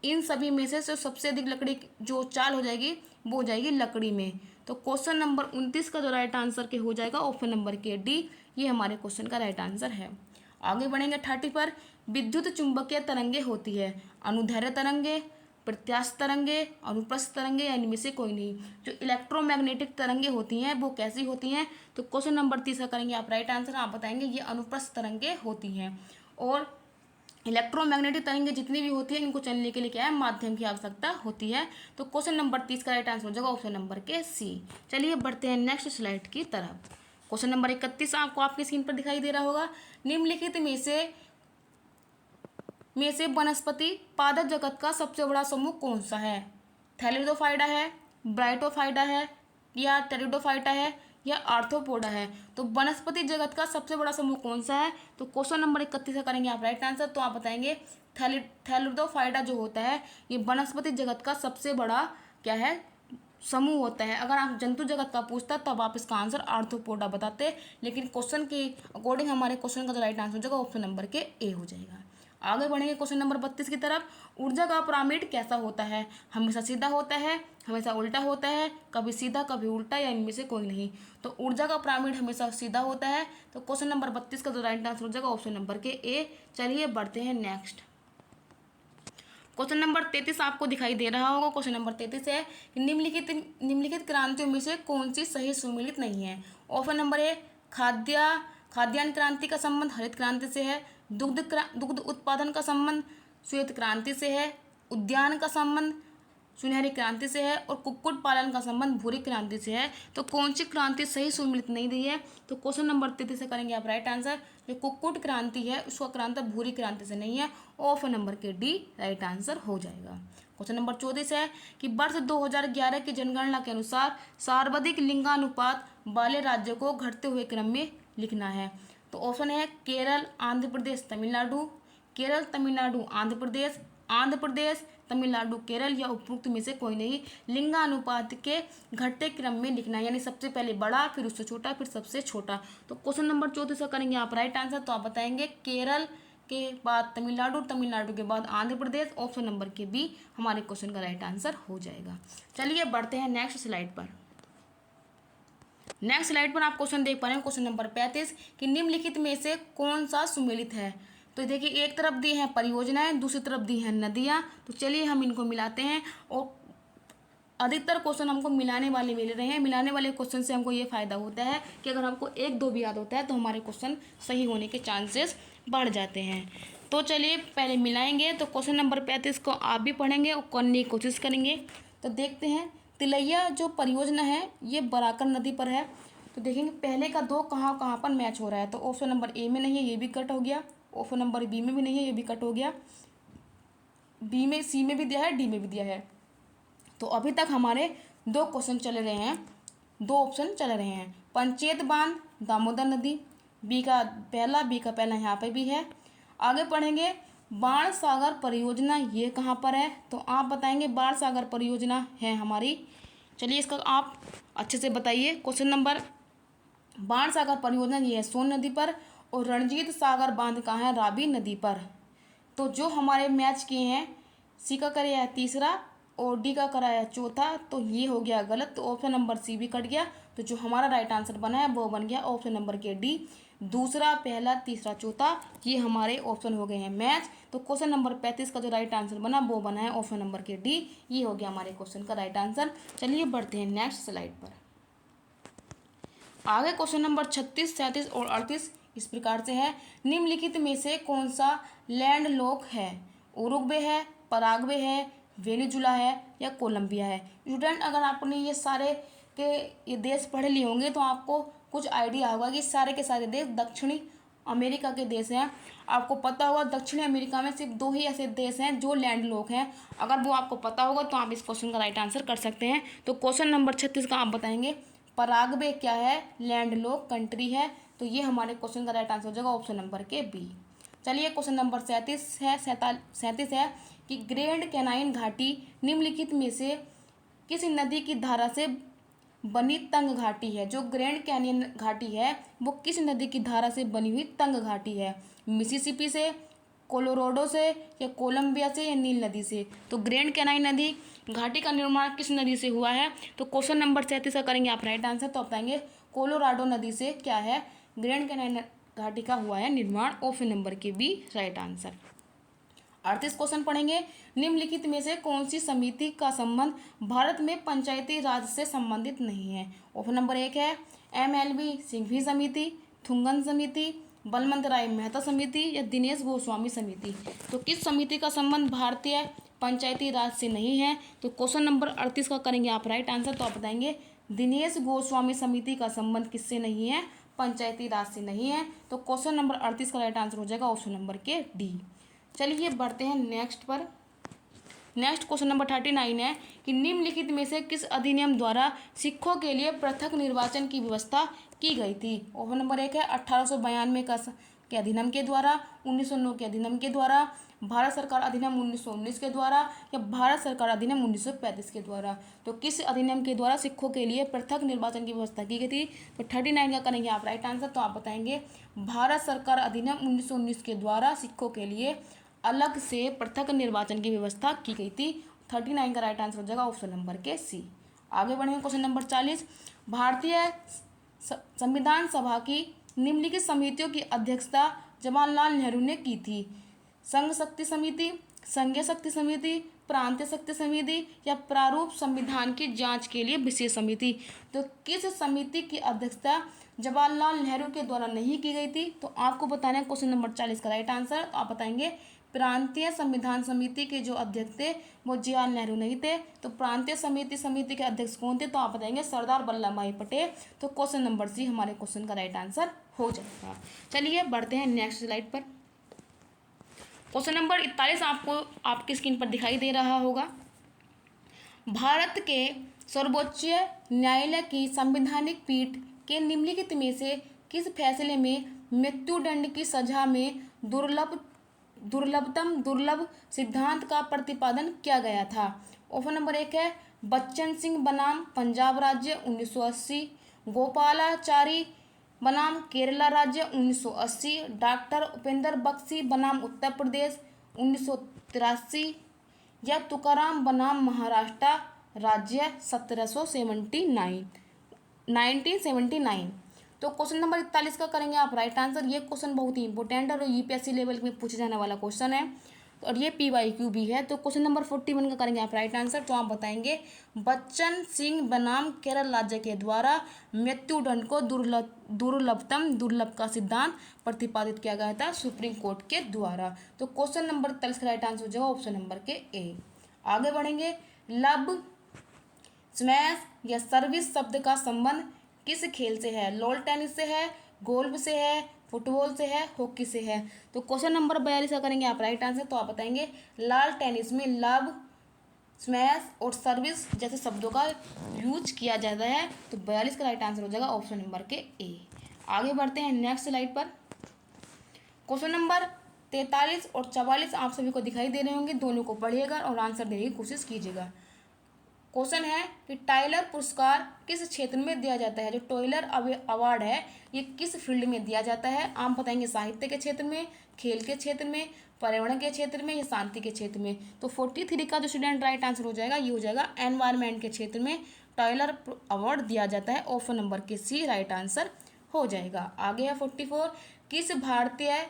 [SPEAKER 1] इन सभी में से सबसे अधिक लकड़ी जो चाल हो जाएगी वो हो जाएगी लकड़ी में। तो क्वेश्चन नंबर 29 का जो राइट आंसर के हो जाएगा ऑप्शन नंबर के डी, ये हमारे क्वेश्चन का राइट आंसर है। आगे बढ़ेंगे 30 पर। विद्युत चुंबकीय तरंगे होती है अनुदैर्घ्य तरंगे, प्रत्यास्थ तरंगे, अनुप्रस्थ तरंगे या इनमें से कोई नहीं। जो इलेक्ट्रोमैग्नेटिक तरंगे होती हैं वो कैसी होती हैं? तो क्वेश्चन नंबर 30 का करेंगे आप राइट आंसर। आप बताएंगे ये अनुप्रस्थ तरंगे होती हैं। और इलेक्ट्रोमैग्नेटिक तरंगे जितनी भी होती है इनको चलने के लिए क्या है, माध्यम की आवश्यकता होती है। तो क्वेश्चन नंबर 30 का राइट आंसर हो जाएगा ऑप्शन नंबर के सी। चलिए बढ़ते हैं नेक्स्ट स्लाइड की तरफ। क्वेश्चन नंबर 31 आपको आपकी स्क्रीन पर दिखाई दे रहा होगा। निम्नलिखित में से वनस्पति पादप जगत का सबसे बड़ा समूह कौन सा है? थैलिडोफाइडा है, ब्राइटोफाइडा है, या टेरिडोफाइटा है, या आर्थ्रोपोडा है? तो वनस्पति जगत का सबसे बड़ा समूह कौन सा है? तो क्वेश्चन नंबर 31 का करेंगे आप राइट आंसर। तो आप बताएंगे थैलिडोफाइडा जो होता है ये वनस्पति जगत का सबसे बड़ा क्या है, समूह होता है। अगर आप जंतु जगत का पूछता तब आप इसका आंसर आर्थ्रोपोडा बताते, लेकिन क्वेश्चन के अकॉर्डिंग हमारे क्वेश्चन का जो राइट आंसर हो जाएगा ऑप्शन नंबर के ए हो जाएगा। आगे बढ़ेंगे क्वेश्चन नंबर 32 की तरफ। ऊर्जा का पिरामिड कैसा होता है? हमेशा सीधा होता है, हमेशा उल्टा होता है, कभी सीधा कभी उल्टा, या इनमें से कोई नहीं? तो ऊर्जा का पिरामिड हमेशा सीधा होता है। तो क्वेश्चन नंबर 32 का जो राइट आंसर हो जाएगा ऑप्शन नंबर के ए। चलिए बढ़ते हैं नेक्स्ट। क्वेश्चन नंबर 33 आपको दिखाई दे रहा होगा। क्वेश्चन नंबर 33 है कि निम्नलिखित क्रांतियों में से कौन सी सही सुमेलित नहीं है। ऑप्शन नंबर ए खाद्यान्न क्रांति का संबंध हरित क्रांति से है। दुग्ध उत्पादन का संबंध श्वेत क्रांति से है। उद्यान का संबंध सुनहरी क्रांति से है और कुक्कुट पालन का संबंध भूरी क्रांति से है। तो कौन सी क्रांति सही सुमेलित नहीं दी है। तो क्वेश्चन नंबर 33 से करेंगे आप राइट आंसर। जो कुक्कुट क्रांति है उसका क्रांति भूरी क्रांति से नहीं है। ऑप्शन नंबर के डी राइट आंसर हो जाएगा। क्वेश्चन नंबर 34 है कि वर्ष 2011 की जनगणना के अनुसार सर्वाधिक लिंगानुपात वाले राज्यों को घटते हुए क्रम में लिखना है। तो ऑप्शन है केरल, आंध्र प्रदेश, तमिलनाडु। केरल, तमिलनाडु, आंध्र प्रदेश, तमिलनाडु, केरल या उपरोक्त में से कोई नहीं। लिंगानुपात के घटते क्रम में लिखना है, यानी सबसे पहले बड़ा, फिर उससे छोटा, फिर सबसे छोटा। तो क्वेश्चन नंबर 34 करेंगे आप राइट आंसर। तो आप बताएंगे केरल के बाद तमिलनाडु, तमिलनाडु के बाद आंध्र प्रदेश। ऑप्शन नंबर के बी हमारे क्वेश्चन का राइट आंसर हो जाएगा। चलिए बढ़ते हैं नेक्स्ट स्लाइड पर। नेक्स्ट स्लाइड पर आप क्वेश्चन देख पा रहे हैं क्वेश्चन नंबर 35 कि निम्नलिखित में से कौन सा सुमेलित है। तो देखिए एक तरफ दी हैं परियोजनाएं, दूसरी तरफ दी हैं नदियां। तो चलिए हम इनको मिलाते हैं और अधिकतर क्वेश्चन हमको मिलाने वाले मिल रहे हैं। मिलाने वाले क्वेश्चन से हमको ये फ़ायदा होता है कि अगर हमको एक दो भी याद होता है तो हमारे क्वेश्चन सही होने के चांसेस बढ़ जाते हैं। तो चलिए पहले मिलाएंगे। तो क्वेश्चन नंबर 35 को आप भी पढ़ेंगे और करने की कोशिश करेंगे। तो देखते हैं तिलैया जो परियोजना है ये बराकर नदी पर है। तो देखेंगे पहले का दो कहाँ कहाँ पर मैच हो रहा है। तो ऑप्शन नंबर ए में नहीं है, ये भी कट हो गया। ऑप्शन नंबर बी में भी नहीं है, ये भी कट हो गया। बी में, सी में भी दिया है, डी में भी दिया है। तो अभी तक हमारे दो क्वेश्चन चल रहे हैं, दो ऑप्शन चल रहे हैं। पंचेत बांध दामोदर नदी, बी का पहला यहाँ पे भी है। आगे पढ़ेंगे बाण सागर परियोजना, ये कहाँ पर है। तो आप बताएंगे बाण सागर परियोजना है हमारी। चलिए इसका आप अच्छे से बताइए। क्वेश्चन नंबर बाण सागर परियोजना ये है सोन नदी पर, और रणजीत सागर बांध कहाँ है, रावी नदी पर। तो जो हमारे मैच किए हैं सी का कराया है तीसरा और डी का कराया है चौथा, तो ये हो गया गलत। तो ऑप्शन नंबर सी भी कट गया। तो जो हमारा राइट आंसर बना है वो बन गया ऑप्शन नंबर के डी। दूसरा, पहला, तीसरा, चौथा ये हमारे ऑप्शन हो गए हैं मैच। तो क्वेश्चन नंबर 35 का जो राइट आंसर बना वो बना है ऑप्शन नंबर के डी। ये हो गया हमारे क्वेश्चन का राइट आंसर। चलिए बढ़ते हैं नेक्स्ट स्लाइड पर। आगे क्वेश्चन नंबर 36, 37 और 38 इस प्रकार से है। निम्नलिखित में से कौन सा लैंड लॉक है। उरुग्वे है, पराग्वे है, वेनेजुला है या कोलंबिया है। स्टूडेंट अगर आपने ये सारे के ये देश पढ़े लिए होंगे तो आपको कुछ आइडिया होगा कि सारे के सारे देश दक्षिणी अमेरिका के देश हैं। आपको पता होगा दक्षिणी अमेरिका में सिर्फ दो ही ऐसे देश हैं जो लैंड लॉक हैं। अगर वो आपको पता होगा तो आप इस क्वेश्चन का राइट आंसर कर सकते हैं। तो क्वेश्चन नंबर 36 का आप बताएंगे पराग्वे क्या है, लैंड लॉक कंट्री है। तो ये हमारे क्वेश्चन का राइट आंसर हो जाएगा ऑप्शन नंबर के बी। चलिए क्वेश्चन नंबर 37 है कि ग्रैंड कैनाइन घाटी निम्नलिखित में से किस नदी की धारा से बनी तंग घाटी है। जो ग्रैंड कैनियन घाटी है वो किस नदी की धारा से बनी हुई तंग घाटी है। मिसिसिपी से, कोलोराडो से या कोलंबिया से या नील नदी से। तो ग्रैंड कैनाइन नदी घाटी का निर्माण किस नदी से हुआ है। तो क्वेश्चन नंबर 37 का करेंगे आप राइट आंसर। तो आप बताएंगे कोलोराडो नदी से क्या है, ग्रैंड कैनाइन घाटी का हुआ है निर्माण। ऑप्शन नंबर के बी राइट आंसर। 38 क्वेश्चन पढ़ेंगे। निम्नलिखित में से कौन सी समिति का संबंध भारत में पंचायती राज से संबंधित नहीं है। ऑप्शन नंबर 1 है MLB सिंघवी समिति, थुंगन समिति, बलवंत राय मेहता समिति या दिनेश गोस्वामी समिति। तो किस समिति का संबंध भारतीय पंचायती राज से नहीं है। तो क्वेश्चन नंबर 38 का करेंगे आप राइट आंसर। तो आप बताएंगे दिनेश गोस्वामी समिति का संबंध किससे नहीं है, पंचायती राज से नहीं है। तो क्वेश्चन नंबर 38 का राइट आंसर हो जाएगा ऑप्शन नंबर के डी। चलिए बढ़ते हैं नेक्स्ट पर। नेक्स्ट क्वेश्चन नंबर 39 है कि निम्नलिखित में से किस अधिनियम द्वारा सिखों के लिए पृथक निर्वाचन की व्यवस्था की गई थी। ऑप्शन नंबर 1 है 1892 के अधिनियम के द्वारा, 1909 के अधिनियम के द्वारा, भारत सरकार अधिनियम 1919 के द्वारा या भारत सरकार अधिनियम 1935 के द्वारा। तो किस अधिनियम के द्वारा सिखों के लिए पृथक निर्वाचन की व्यवस्था की गई थी। तो 39 का करेंगे आप राइट आंसर। तो आप बताएंगे भारत सरकार अधिनियम 1919 के द्वारा सिखों के लिए अलग से पृथक निर्वाचन की व्यवस्था की गई थी। 39 का राइट आंसर हो जाएगा ऑप्शन नंबर के सी। आगे बढ़ेंगे क्वेश्चन नंबर 40। भारतीय संविधान सभा की निम्नलिखित समितियों की अध्यक्षता जवाहरलाल नेहरू ने की थी। संघ शक्ति समिति, संघीय शक्ति समिति, प्रांतीय शक्ति समिति या प्रारूप संविधान की जांच के लिए विशेष समिति। तो किस समिति की अध्यक्षता जवाहरलाल नेहरू के द्वारा नहीं की गई थी? तो आपको बताना है क्वेश्चन नंबर 40 का राइट आंसर। आप बताएंगे प्रांतीय संविधान समिति के जो अध्यक्ष थे वो जवाहरलाल नेहरू नहीं थे। तो प्रांतीय समिति के अध्यक्ष कौन थे? तो आप बताएंगे सरदार वल्लभ भाई पटेल। तो क्वेश्चन नंबर सी हमारे क्वेश्चन का राइट आंसर हो जाएगा। चलिए बढ़ते हैं नेक्स्ट स्लाइड पर। क्वेश्चन नंबर 41 आपको आपकी स्क्रीन पर दिखाई दे रहा होगा। भारत के सर्वोच्च न्यायालय की संवैधानिक पीठ के निम्नलिखित में से किस फैसले में मृत्युदंड की सजा में दुर्लभ सिद्धांत का प्रतिपादन किया गया था? ऑप्शन नंबर 1 है बच्चन सिंह बनाम पंजाब राज्य 1980, गोपालाचारी बनाम केरला राज्य 1980, डॉक्टर उपेंद्र बख्शी बनाम उत्तर प्रदेश 1983 या तुकाराम बनाम महाराष्ट्र राज्य 1979। तो क्वेश्चन नंबर 41 का करेंगे आप राइट आंसर। ये क्वेश्चन बहुत ही इंपॉर्टेंट है और यूपीएससी लेवल में पूछे जाने वाला क्वेश्चन है और ये पीवाईक्यू भी है। तो क्वेश्चन नंबर 41 का करेंगे आप राइट आंसर। तो आप बताएंगे बच्चन सिंह बनाम केरल राज्य के द्वारा मृत्युदंड को दुर्लभ का सिद्धांत प्रतिपादित किया गया था सुप्रीम कोर्ट के द्वारा। तो क्वेश्चन नंबर 41 का राइट आंसर हो जाएगा ऑप्शन नंबर के ए। आगे बढ़ेंगे। लब, स्मैश या सर्विस शब्द का संबंध किस खेल से है? लॉन टेनिस से है, गोल्फ से है, फुटबॉल से है, हॉकी से है? तो क्वेश्चन नंबर 42 का करेंगे आप राइट आंसर। तो आप बताएंगे लाल टेनिस में लब, स्मैश और सर्विस जैसे शब्दों का यूज किया जाता है। तो 42 का राइट आंसर हो जाएगा ऑप्शन नंबर के ए। आगे बढ़ते हैं नेक्स्ट स्लाइड पर। क्वेश्चन नंबर 43 और 44 आप सभी को दिखाई दे रहे होंगे, दोनों को पढ़िएगा और आंसर देने की कोशिश कीजिएगा। क्वेश्चन है कि टाइलर पुरस्कार किस क्षेत्र में दिया जाता है? जो टाइलर अवार्ड है ये किस फील्ड में दिया जाता है? आप बताएंगे साहित्य के क्षेत्र में, खेल के क्षेत्र में, पर्यावरण के क्षेत्र में या शांति के क्षेत्र में? तो 43 का जो स्टूडेंट राइट आंसर हो जाएगा ये हो जाएगा एनवायरनमेंट के क्षेत्र में टाइलर अवार्ड दिया जाता है। ऑप्शन नंबर के सी राइट आंसर हो जाएगा। आगे है 44। किस भारतीय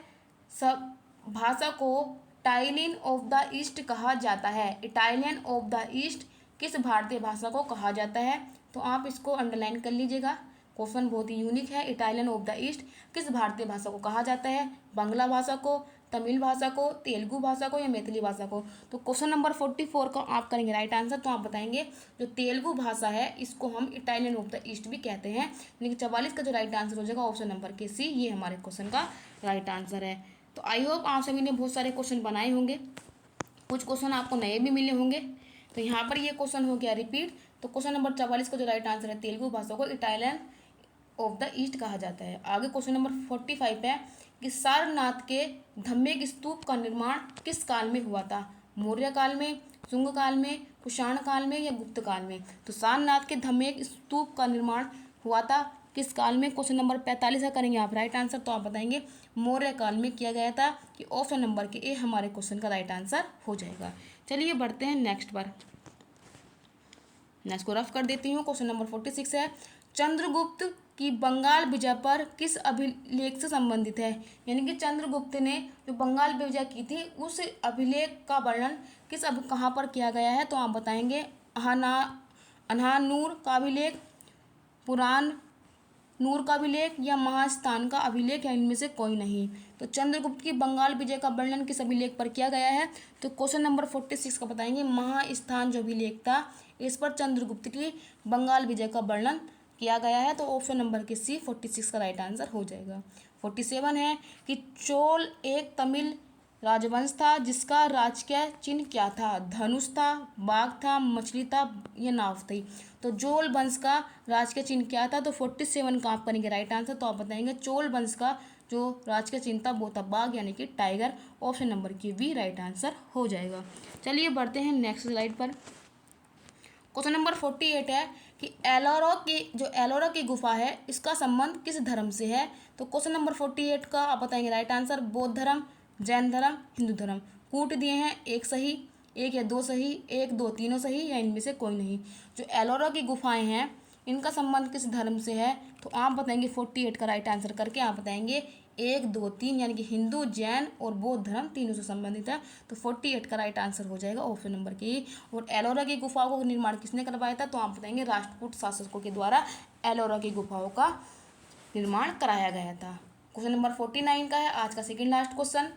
[SPEAKER 1] सब भाषा को इटालियन ऑफ द ईस्ट कहा जाता है? इटालियन ऑफ द ईस्ट किस भारतीय भाषा को कहा जाता है? तो आप इसको अंडरलाइन कर लीजिएगा। क्वेश्चन बहुत ही यूनिक है। इटालियन ऑफ द ईस्ट किस भारतीय भाषा को कहा जाता है? बांग्ला भाषा को, तमिल भाषा को, तेलुगु भाषा को या मैथिली भाषा को? तो क्वेश्चन नंबर 44 का आप करेंगे राइट आंसर। तो आप बताएंगे जो तेलुगु भाषा है इसको हम इटालियन ऑफ द ईस्ट भी कहते हैं। लेकिन 44 का जो राइट आंसर हो जाएगा ऑप्शन नंबर के सी, ये हमारे क्वेश्चन का राइट आंसर है। तो आई होप आप सभी ने बहुत सारे क्वेश्चन बनाए होंगे, कुछ क्वेश्चन आपको नए भी मिले होंगे। तो यहाँ पर ये क्वेश्चन हो गया रिपीट। तो क्वेश्चन नंबर 44 का जो राइट आंसर है तेलुगु भाषा को इटालियन ऑफ द ईस्ट कहा जाता है। आगे क्वेश्चन नंबर 45 है कि सारनाथ के धम्मेक स्तूप का निर्माण किस काल में हुआ था? मौर्य काल में, शुंग काल में, कुषाण काल में या गुप्त काल में? तो सारनाथ के धम्मेक स्तूप का निर्माण हुआ था किस काल में? क्वेश्चन नंबर 45 का करेंगे आप राइट आंसर। तो आप बताएंगे मौर्य काल में किया गया था कि ऑप्शन नंबर के ए हमारे क्वेश्चन का राइट आंसर हो जाएगा। चलिए बढ़ते हैं नेक्स्ट पर। नेक्स्ट को रफ कर देती हूँ। क्वेश्चन नंबर 46 है चंद्रगुप्त की बंगाल विजय पर किस अभिलेख से संबंधित है? यानी कि चंद्रगुप्त ने जो बंगाल विजय की थी उस अभिलेख का वर्णन कहाँ पर किया गया है? तो आप बताएंगे अनहानूर का अभिलेख, पुराण नूर का अभिलेख या महास्थान का अभिलेख या इनमें से कोई नहीं। तो चंद्रगुप्त की बंगाल विजय का वर्णन किस अभिलेख पर किया गया है? तो क्वेश्चन नंबर 46 का बताएंगे महास्थान जो अभिलेख था इस पर चंद्रगुप्त की बंगाल विजय का वर्णन किया गया है। तो ऑप्शन नंबर के सी 46 का राइट आंसर हो जाएगा। 47 है कि चोल एक तमिल राजवंश था जिसका राजकीय चिन्ह क्या था? धनुष था, बाघ था, मछली था या नाव थी? तो चोल वंश का राजकीय चिन्ह क्या था? तो 47 का आप करेंगे राइट आंसर। तो आप बताएंगे चोल वंश का जो राजकीय चिन्ह था वो था बाघ यानी कि टाइगर। ऑप्शन नंबर की बी राइट आंसर हो जाएगा। चलिए बढ़ते हैं नेक्स्ट स्लाइड पर। क्वेश्चन नंबर 48 है कि एलोरा की गुफा है इसका संबंध किस धर्म से है? तो क्वेश्चन नंबर 48 का आप बताएंगे राइट आंसर बौद्ध धर्म, जैन धर्म, हिंदू धर्म। कूट दिए हैं एक सही, एक या दो सही, एक दो तीनों सही या इनमें से कोई नहीं। जो एलोरा की गुफाएं हैं इनका संबंध किस धर्म से है, तो आप बताएंगे 48 का राइट आंसर करके आप बताएंगे 1, 2, 3 यानी कि हिंदू, जैन और बौद्ध धर्म तीनों से संबंधित है। तो 48 का राइट आंसर हो जाएगा ऑप्शन नंबर के। और एलोरा की गुफाओं का निर्माण किसने करवाया था, तो आप बताएंगे राष्ट्रकूट शासकों के द्वारा एलोरा की गुफाओं का निर्माण कराया गया था। क्वेश्चन नंबर 49 का है आज का second last question.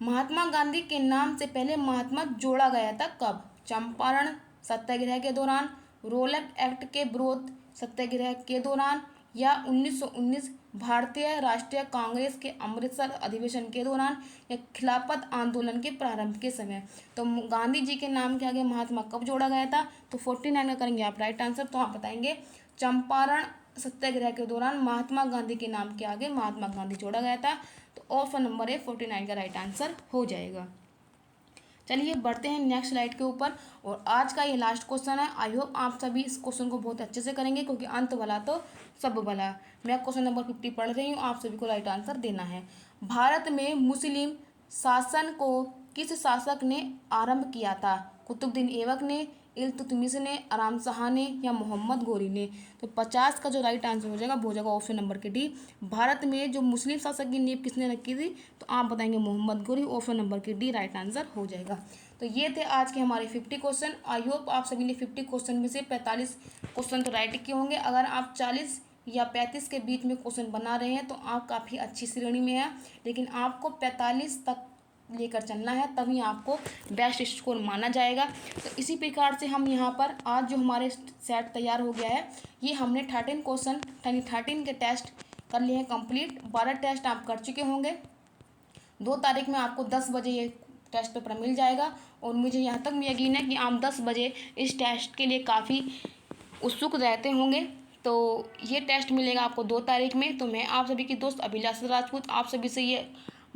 [SPEAKER 1] Mahatma Gandhi के नाम से पहले महात्मा जोड़ा गया था कब, चंपारण सत्याग्रह के दौरान, रोलक एक्ट के विरोध सत्याग्रह के दौरान, या 1919 भारतीय राष्ट्रीय कांग्रेस के अमृतसर अधिवेशन के दौरान, या खिलाफत आंदोलन के प्रारंभ के समय। तो गांधी जी के नाम के आगे महात्मा कब जोड़ा गया था, तो 49 का करेंगे आप राइट आंसर। तो आप बताएंगे चंपारण सत्याग्रह के दौरान महात्मा गांधी के नाम के आगे महात्मा गांधी जोड़ा गया था। तो ऑप्शन नंबर ए 49 का राइट आंसर हो जाएगा। चलिए बढ़ते हैं नेक्स्ट स्लाइड के ऊपर। और आज का ये लास्ट क्वेश्चन है। आई होप आप सभी इस क्वेश्चन को बहुत अच्छे से करेंगे, क्योंकि अंत भला तो सब भला। मैं क्वेश्चन नंबर 50 पढ़ रही हूँ, आप सभी को राइट आंसर देना है। भारत में मुस्लिम शासन को किस शासक ने आरंभ किया था, कुतुबुद्दीन ऐबक ने, इल्तुतमिश ने, आराम शाह ने, या मोहम्मद गोरी ने। तो 50 का जो राइट आंसर हो जाएगा वो हो जाएगा ऑप्शन नंबर के डी। भारत में जो मुस्लिम शासक की नींव किसने रखी थी, तो आप बताएंगे मोहम्मद गोरी, ऑप्शन नंबर के डी राइट आंसर हो जाएगा। तो ये थे आज के हमारे 50 क्वेश्चन। आई होप आप सभी ने 50 क्वेश्चन में से 45 क्वेश्चन तो राइट किए होंगे। अगर आप 40 या 35 के बीच में क्वेश्चन बना रहे हैं तो आप काफ़ी अच्छी श्रेणी में हैं, लेकिन आपको 45 तक लेकर चलना है, तभी आपको बेस्ट स्कोर माना जाएगा। तो इसी प्रकार से हम यहाँ पर आज जो हमारे सेट तैयार हो गया है, ये हमने 13 क्वेश्चन यानी 13 के टेस्ट कर लिए हैं कंप्लीट। 12 टेस्ट आप कर चुके होंगे। 2 तारीख में आपको 10 बजे ये टेस्ट पेपर मिल जाएगा। और मुझे यहाँ तक भी यकीन है कि आप 10 बजे इस टेस्ट के लिए काफ़ी उत्सुक रहते होंगे। तो ये टेस्ट मिलेगा आपको 2 तारीख में। तो मैं आप सभी की दोस्त अभिलाषा राजपूत आप सभी से ये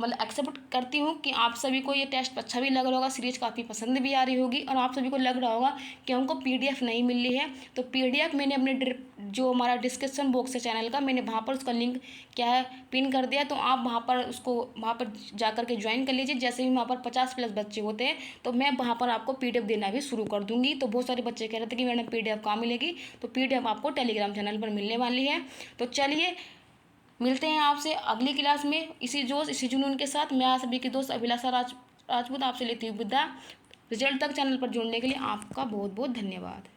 [SPEAKER 1] मतलब एक्सेप्ट करती हूँ कि आप सभी को ये टेस्ट अच्छा भी लग रहा होगा, सीरीज काफ़ी पसंद भी आ रही होगी, और आप सभी को लग रहा होगा कि हमको पीडीएफ नहीं मिल रही है। तो पीडीएफ मैंने अपने जो हमारा डिस्क्रिप्शन बॉक्स है चैनल का, मैंने वहाँ पर उसका लिंक क्या है पिन कर दिया। तो आप वहाँ पर जा कर के ज्वाइन कर लीजिए। जैसे ही वहाँ पर 50+ बच्चे होते हैं तो मैं वहाँ पर आपको पीडीएफ देना भी शुरू कर दूँगी। तो बहुत सारे बच्चे कह रहे थे कि मैडम पीडीएफ कहाँ मिलेगी, तो पीडीएफ आपको टेलीग्राम चैनल पर मिलने वाली है। तो चलिए मिलते हैं आपसे अगली क्लास में इसी जोश इसी जुनून के साथ। मैं आप सभी की दोस्त अभिलाषा राजपूत आपसे लेती हूँ विदा। रिजल्ट तक चैनल पर जुड़ने के लिए आपका बहुत बहुत धन्यवाद।